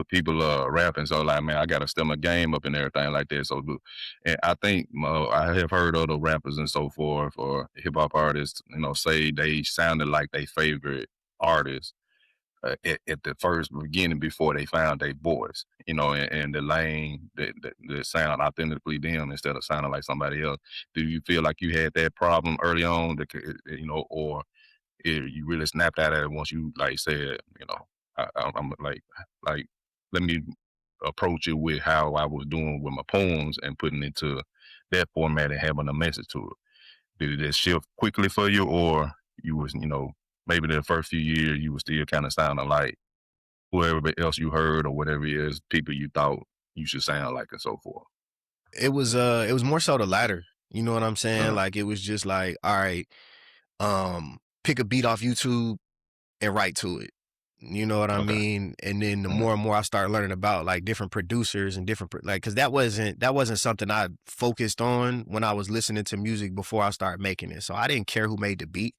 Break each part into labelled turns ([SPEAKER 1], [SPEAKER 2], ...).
[SPEAKER 1] people rapping, so like, man, I gotta step my game up and everything like that. So, and I think I have heard other rappers and so forth or hip hop artists, say they sounded like their favorite artist at the first beginning before they found their voice, and the lane that sound authentically them instead of sounding like somebody else. Do you feel like you had that problem early on, or you really snapped out at it once you like said, I'm like, let me approach it with how I was doing with my poems and putting it to that format and having a message to it. Did it shift quickly for you, or you was, maybe the first few years you were still kind of sounding like whoever else you heard or whatever it is, people you thought you should sound like and so forth?
[SPEAKER 2] It was more so the latter. You know what I'm saying?
[SPEAKER 1] Uh,
[SPEAKER 2] Like it was just like, all right, pick a beat off YouTube and write to it. You know what I
[SPEAKER 1] okay.
[SPEAKER 2] mean? And then the
[SPEAKER 1] Mhm.
[SPEAKER 2] more and more I start learning about like different producers and different like, cause that wasn't something I focused on when I was listening to music before I started making it. So I didn't care who made the beat,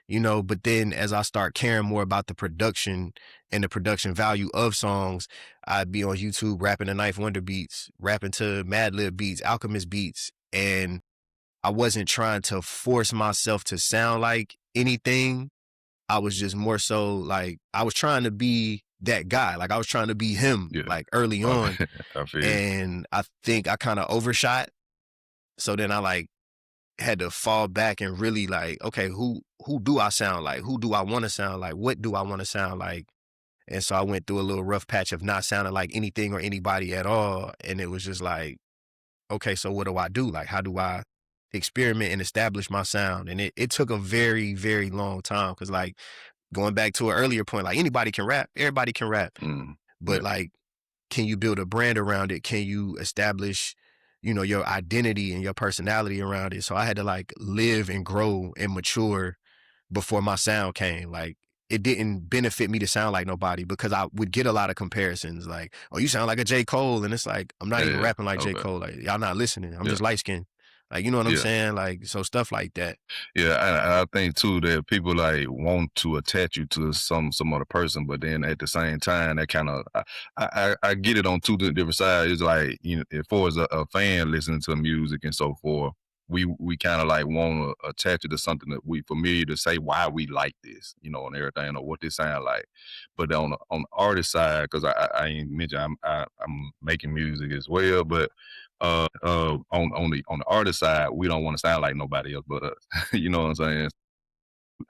[SPEAKER 2] but then as I start caring more about the production and the production value of songs, I'd be on YouTube rapping to Knife Wonder beats, rapping to Madlib beats, Alchemist beats. And I wasn't trying to force myself to sound like anything. I was just more so like I was trying to be that guy. Like I was trying to be him
[SPEAKER 1] Yeah.
[SPEAKER 2] like early on.
[SPEAKER 1] Okay. I feel you.
[SPEAKER 2] And I think I kind of overshot. So then I like had to fall back and really like, okay, who do I sound like? Who do I want to sound like? What do I want to sound like? And so I went through a little rough patch of not sounding like anything or anybody at all. And it was just like, okay, so what do I do? Like, how do I experiment and establish my sound? And it took a very, very long time. Cause like going back to an earlier point, like anybody can rap, everybody can rap,
[SPEAKER 1] Mm.
[SPEAKER 2] but
[SPEAKER 1] Yeah.
[SPEAKER 2] like, can you build a brand around it? Can you establish, your identity and your personality around it? So I had to like live and grow and mature before my sound came. Like it didn't benefit me to sound like nobody because I would get a lot of comparisons like, oh, you sound like a J. Cole. And it's like, I'm not even
[SPEAKER 1] Yeah.
[SPEAKER 2] rapping like J.
[SPEAKER 1] Okay.
[SPEAKER 2] Cole. Like y'all not listening. I'm
[SPEAKER 1] Yeah.
[SPEAKER 2] just light skinned. Like, you know what I'm
[SPEAKER 1] Yeah.
[SPEAKER 2] saying? Like, so stuff like that.
[SPEAKER 1] Yeah, I think too that people like want to attach you to some other person, but then at the same time, that kind of I get it on two different sides. It's like as far as a fan listening to music and so forth, we kind of like want to attach it to something that we familiar to say why we like this, and everything or what this sound like. But on the artist side, because I ain't mentioned I'm making music as well, but on the artist side, we don't want to sound like nobody else but us. You know what I'm saying?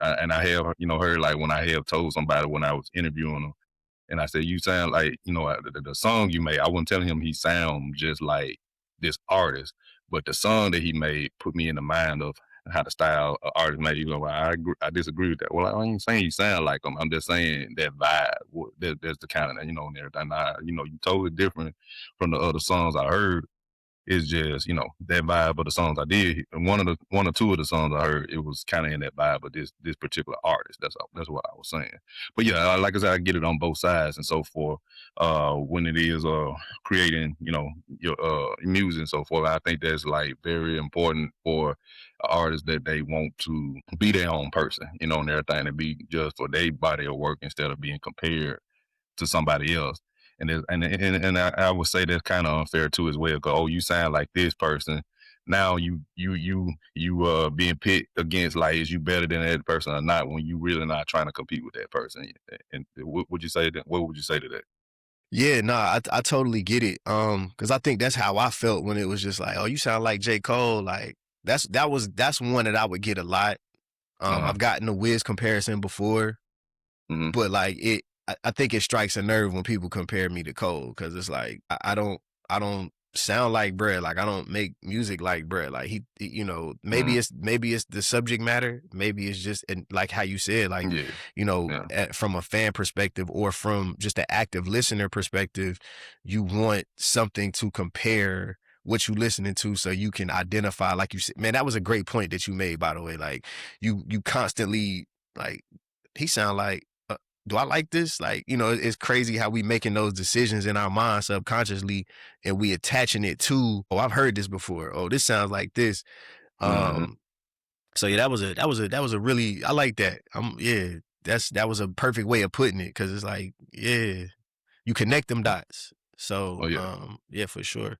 [SPEAKER 1] And I have heard like when I have told somebody when I was interviewing them, and I said, "You sound like the song you made." I wasn't telling him he sound just like this artist, but the song that he made put me in the mind of how the style artist made. Well, I disagree with that. Well, I ain't saying you sound like them. I'm just saying that vibe. That's the kind of and everything. You totally different from the other songs I heard. It's just, that vibe of the songs I did. And one or two of the songs I heard, it was kind of in that vibe of this particular artist. That's what I was saying. But yeah, like I said, I get it on both sides and so forth. When it is creating, your music and so forth, I think that's like very important for artists that they want to be their own person, and everything, and be just for their body of work instead of being compared to somebody else. And I would say that's kind of unfair too as well. Cause you sound like this person. Now you being pit against like is you better than that person or not when you really not trying to compete with that person. And what would you say that? What would you say to that?
[SPEAKER 2] Yeah, nah, I totally get it. Because I think that's how I felt when it was just like, oh, you sound like J. Cole. Like that's one that I would get a lot.
[SPEAKER 1] Uh huh.
[SPEAKER 2] I've gotten a Wiz comparison before,
[SPEAKER 1] Hmm.
[SPEAKER 2] but like I think it strikes a nerve when people compare me to Cole because it's like I don't sound like Brad. Like I don't make music like Brad. Like maybe
[SPEAKER 1] Hmm.
[SPEAKER 2] it's the subject matter. Maybe it's just and like how you said, like
[SPEAKER 1] Yeah. Yeah.
[SPEAKER 2] from a fan perspective or from just an active listener perspective, you want something to compare what you listening to so you can identify. Like you said, man, that was a great point that you made. By the way, like you constantly like he sound like do I like this? Like, it's crazy how we making those decisions in our mind subconsciously and we attaching it to, oh, I've heard this before. Oh, this sounds like this.
[SPEAKER 1] Hmm.
[SPEAKER 2] Um, so yeah, that was a really, I like that. Yeah, that was a perfect way of putting it. Cause it's like, yeah, you connect them dots. So
[SPEAKER 1] Oh yeah.
[SPEAKER 2] yeah, for sure.